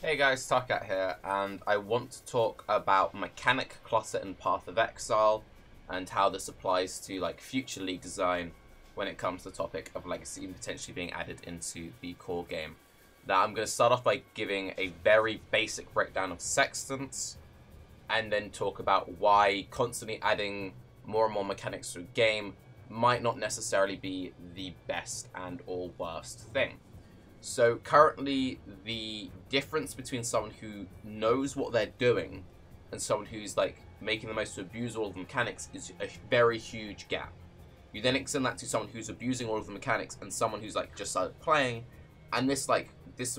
Hey guys, Tarke here, and I want to talk about mechanic clutter in Path of Exile and how this applies to like future league design when it comes to the topic of legacy and potentially being added into the core game. Now I'm going to start off by giving a very basic breakdown of sextants and then talk about why constantly adding more and more mechanics to a game might not necessarily be the best and or worst thing. So currently, the difference between someone who knows what they're doing and someone who's like making the most to abuse all of the mechanics is a very huge gap. You then extend that to someone who's abusing all of the mechanics and someone who's like just started playing, and this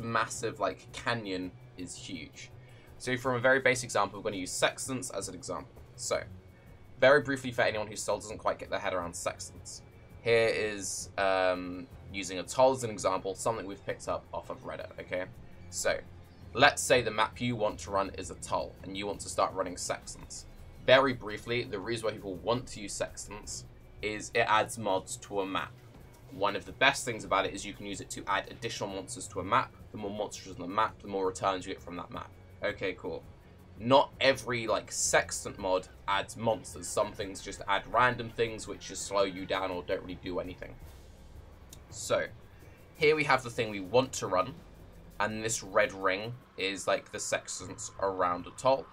massive like canyon is huge. So from a very basic example, we're going to use sextants as an example. So very briefly, for anyone who still doesn't quite get their head around sextants, here is using a toll as an example, something we've picked up off of Reddit, okay? So, let's say the map you want to run is a toll, and you want to start running sextants. Very briefly, the reason why people want to use sextants is it adds mods to a map. One of the best things about it is you can use it to add additional monsters to a map. The more monsters on the map, the more returns you get from that map. Okay, cool. Not every like sextant mod adds monsters. Some things just add random things which just slow you down or don't really do anything. So here we have the thing we want to run, and this red ring is like the sextants around a toll.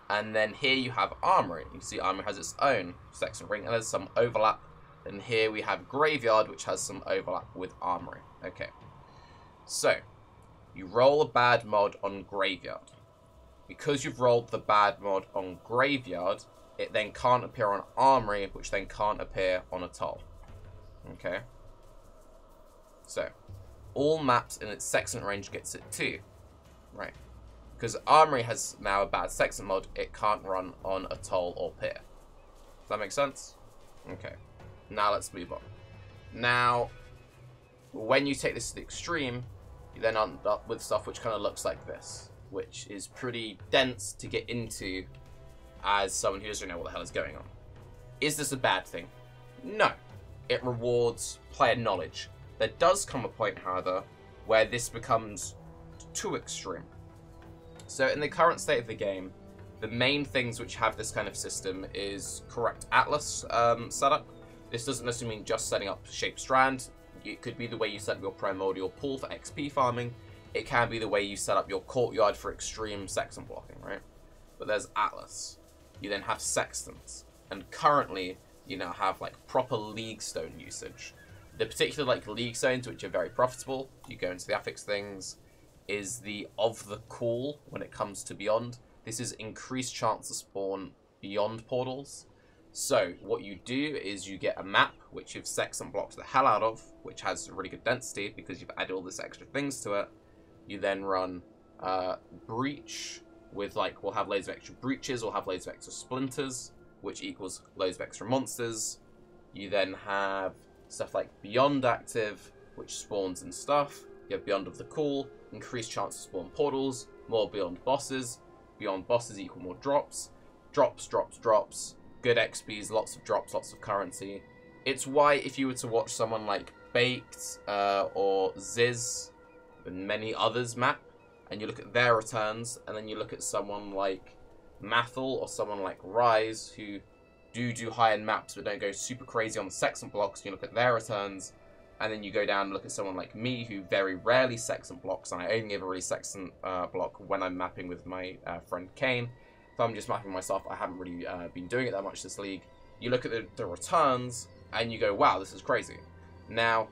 And then here you have armory. You can see armory has its own sextant ring and there's some overlap. And here we have graveyard, which has some overlap with armory. Okay, so you roll a bad mod on graveyard. Because you've rolled the bad mod on graveyard, it then can't appear on armory, which then can't appear on a toll. Okay. So, all maps in its sextant range gets it too. Right. Because armory has now a bad sextant mod, it can't run on a toll or pier. Does that make sense? Okay. Now let's move on. Now, when you take this to the extreme, you then end up with stuff which kind of looks like this, which is pretty dense to get into as someone who doesn't know what the hell is going on. Is this a bad thing? No. It rewards player knowledge. There does come a point, however, where this becomes too extreme. So in the current state of the game, the main things which have this kind of system is correct Atlas setup. This doesn't necessarily mean just setting up Shape Strand. It could be the way you set up your primordial pool for XP farming. It can be the way you set up your courtyard for extreme sextant blocking, right? But there's Atlas. You then have sextants. And currently, you now have like proper league stone usage. The particular like league zones which are very profitable, you go into the affix things, is the of the call when it comes to beyond. This is increased chance to spawn beyond portals. So what you do is you get a map which you've sextant blocked the hell out of, which has really good density because you've added all this extra things to it. You then run breach with like, we'll have loads of extra breaches, we'll have loads of extra splinters, which equals loads of extra monsters. You then have stuff like Beyond active, which spawns and stuff. You have Beyond of the Call, increased chance to spawn portals, more Beyond bosses. Beyond bosses equal more drops. Drops, drops, drops. Good XPs, lots of drops, lots of currency. It's why if you were to watch someone like Baked or Ziz and many others map, and you look at their returns, and then you look at someone like Mathel or someone like Rise, who do high-end maps but don't go super crazy on the sextant blocks, you look at their returns, and then you go down and look at someone like me who very rarely sextant blocks, and I only ever really sextant block when I'm mapping with my friend Kane. If I'm just mapping myself, I haven't really been doing it that much this league. You look at the returns, and you go, wow, this is crazy. Now,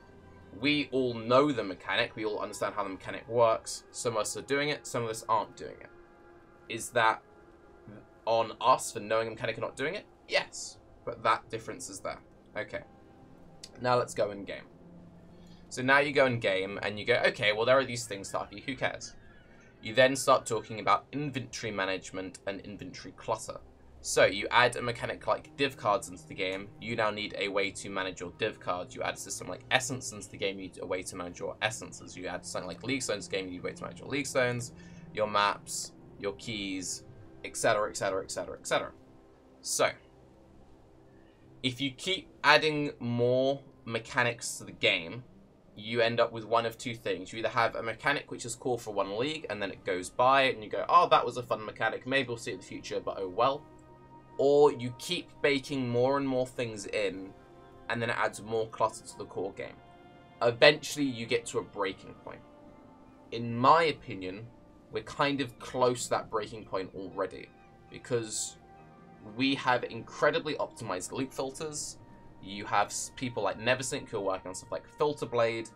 we all know the mechanic, we all understand how the mechanic works. Some of us are doing it, some of us aren't doing it. Is that on us for knowing the mechanic and not doing it? Yes, but that difference is there. Okay, now let's go in game. So now you go in game and you go, okay, well there are these things, Tarke, who cares? You then start talking about inventory management and inventory clutter. So you add a mechanic like div cards into the game, you now need a way to manage your div cards. You add a system like essence into the game, you need a way to manage your essences. You add something like league stones to the game, you need a way to manage your league stones, your maps, your keys, etc, etc, etc, etc. So, if you keep adding more mechanics to the game, you end up with one of two things. You either have a mechanic which is cool for one league, and then it goes by, and you go, oh, that was a fun mechanic, maybe we'll see it in the future, but oh well. Or you keep baking more and more things in, and then it adds more clutter to the core game. Eventually, you get to a breaking point. In my opinion, we're kind of close to that breaking point already, because we have incredibly optimized loot filters. You have people like Neversink who are working on stuff like Filter Blade,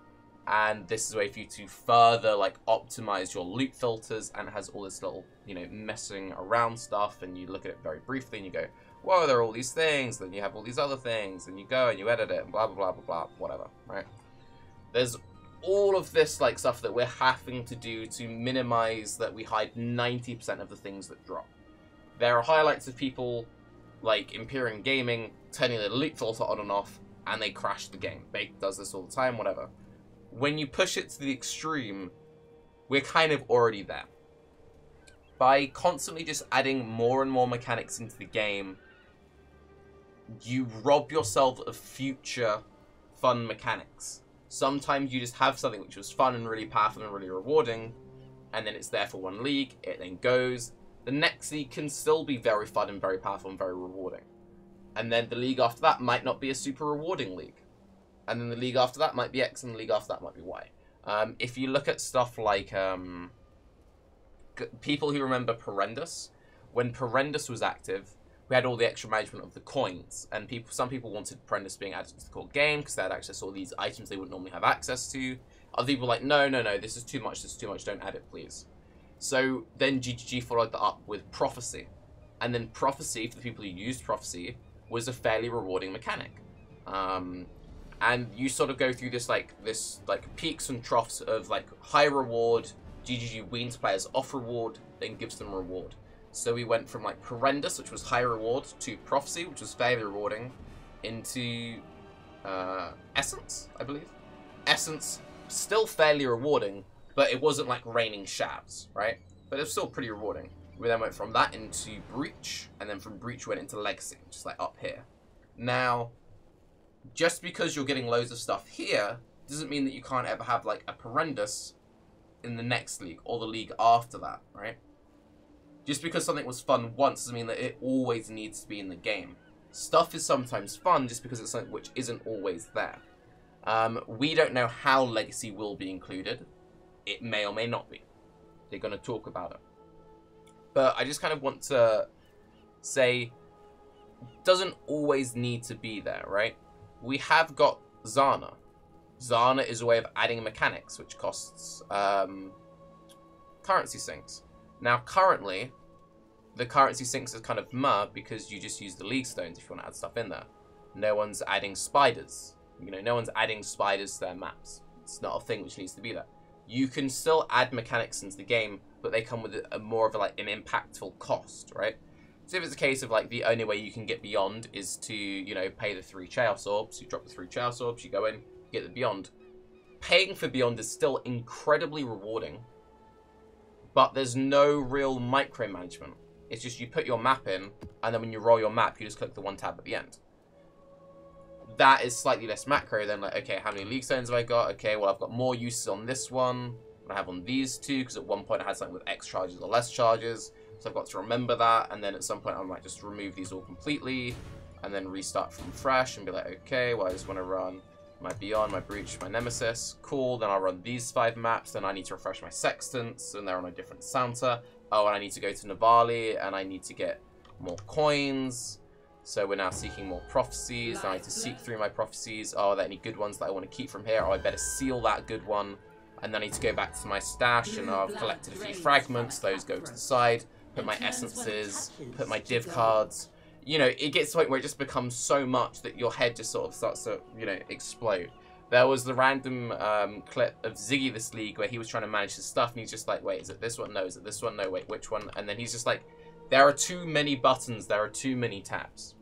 and this is a way for you to further like optimize your loot filters, and it has all this little, you know, messing around stuff, and you look at it very briefly and you go, whoa, there are all these things, then you have all these other things, and you go and you edit it, and blah blah blah blah blah, whatever, right? There's all of this like stuff that we're having to do to minimize that we hide 90% of the things that drop. There are highlights of people like Imperium Gaming turning the loot filter on and off, and they crash the game. Bake does this all the time, whatever. When you push it to the extreme, we're kind of already there. By constantly just adding more and more mechanics into the game, you rob yourself of future fun mechanics. Sometimes you just have something which was fun and really powerful and really rewarding, and then it's there for one league, it then goes. The next league can still be very fun and very powerful and very rewarding. And then the league after that might not be a super rewarding league. And then the league after that might be X, and the league after that might be Y. If you look at stuff like people who remember Perendus, when Perendus was active, we had all the extra management of the coins, and some people wanted Perendus being added to the core game because they had access to all these items they wouldn't normally have access to. Other people were like, no, this is too much, don't add it, please. So then GGG followed that up with Prophecy. And then Prophecy, for the people who used Prophecy, was a fairly rewarding mechanic. And you sort of go through this peaks and troughs of like high reward, GGG weans players off reward, then gives them reward. So we went from like Perendus, which was high reward, to Prophecy, which was fairly rewarding, into Essence, I believe. Essence, still fairly rewarding, but it wasn't like raining shafts, right? But it was still pretty rewarding. We then went from that into Breach, and then from Breach went into Legacy, just like up here. Now, just because you're getting loads of stuff here, doesn't mean that you can't ever have like a Perendus in the next league, or the league after that, right? Just because something was fun once doesn't mean that it always needs to be in the game. Stuff is sometimes fun just because it's something which isn't always there. We don't know how Legacy will be included. It may or may not be. They're going to talk about it. But I just kind of want to say, doesn't always need to be there, right? We have got Zana. Zana is a way of adding mechanics, which costs currency sinks. Now, currently, the currency sinks is kind of because you just use the League Stones if you want to add stuff in there. No one's adding spiders. You know, no one's adding spiders to their maps. It's not a thing which needs to be there. You can still add mechanics into the game, but they come with a more of an impactful cost, right? So if it's a case of like the only way you can get Beyond is to, you know, pay the 3 Chaos Orbs, you drop the 3 Chaos Orbs, you go in, get the Beyond. Paying for Beyond is still incredibly rewarding, but there's no real micromanagement. It's just you put your map in, and then when you roll your map, you just click the one tab at the end. That is slightly less macro than like, okay, how many League Stones have I got? Okay, well, I've got more uses on this one than I have on these two, because at one point I had something with X charges or less charges, so I've got to remember that, and then at some point I might just remove these all completely, and then restart from fresh, and be like, okay, well, I just want to run my Beyond, my Breach, my Nemesis. Cool, then I'll run these 5 maps, then I need to refresh my Sextants, and they're on a different Santa. Oh, and I need to go to Navali, and I need to get more coins. So we're now seeking more prophecies. Now I need to seek through my prophecies. Oh, are there any good ones that I want to keep from here? Oh, I better seal that good one. And then I need to go back to my stash, and I've collected a few fragments. Those go to the side. Put my essences, put my div cards. You know, it gets to the point where it just becomes so much that your head just sort of starts to, you know, explode. There was the random clip of Ziggy this league where he was trying to manage his stuff, and he's just like, wait, is it this one? No, is it this one? No, wait, which one? And then he's just like, there are too many buttons, there are too many tabs.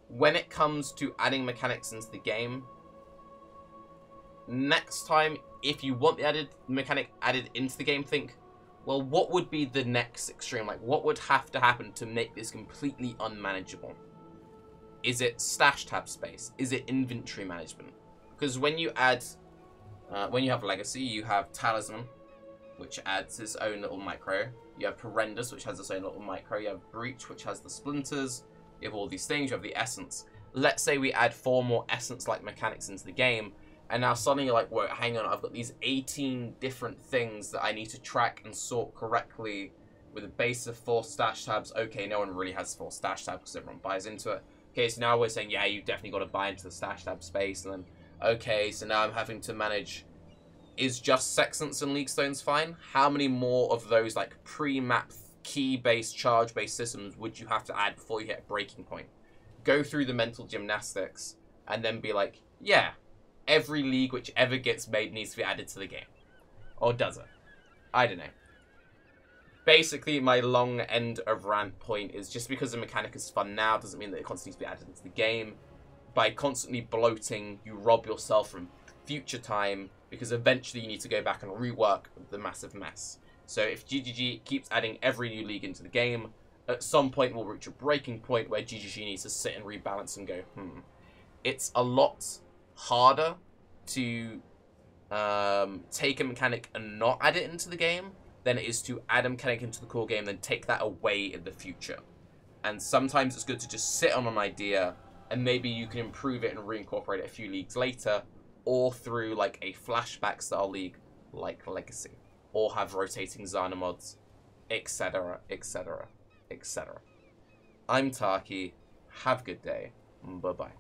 When it comes to adding mechanics into the game, next time, if you want the mechanic added into the game, think, well, what would be the next extreme? Like, what would have to happen to make this completely unmanageable? Is it stash tab space? Is it inventory management? Because when you add, when you have Legacy, you have Talisman, which adds its own little micro. You have Horrendous, which has its own little micro. You have Breach, which has the Splinters. You have all these things. You have the Essence. Let's say we add 4 more Essence-like mechanics into the game, and now suddenly you're like, whoa, hang on, I've got these 18 different things that I need to track and sort correctly with a base of 4 stash tabs. Okay, no one really has 4 stash tabs because everyone buys into it. Okay, so now we're saying, yeah, you've definitely got to buy into the stash tab space. And then, okay, so now I'm having to manage, is just Sextants and League Stones fine? How many more of those like pre-map key-based, charge-based systems would you have to add before you hit a breaking point? Go through the mental gymnastics and then be like, yeah, every league which ever gets made needs to be added to the game. Or does it? I don't know. Basically, my long end of rant point is just because the mechanic is fun now doesn't mean that it constantly needs to be added into the game. By constantly bloating, you rob yourself from future time, because eventually you need to go back and rework the massive mess. So if GGG keeps adding every new league into the game, at some point we'll reach a breaking point where GGG needs to sit and rebalance and go, It's a lot harder to take a mechanic and not add it into the game than it is to add a mechanic into the core game, then take that away in the future. And sometimes it's good to just sit on an idea, and maybe you can improve it and reincorporate it a few leagues later, or through like a flashback style league like Legacy, or have rotating Zana mods, etc, etc, etc. I'm Tarke. Have a good day. Bye-bye.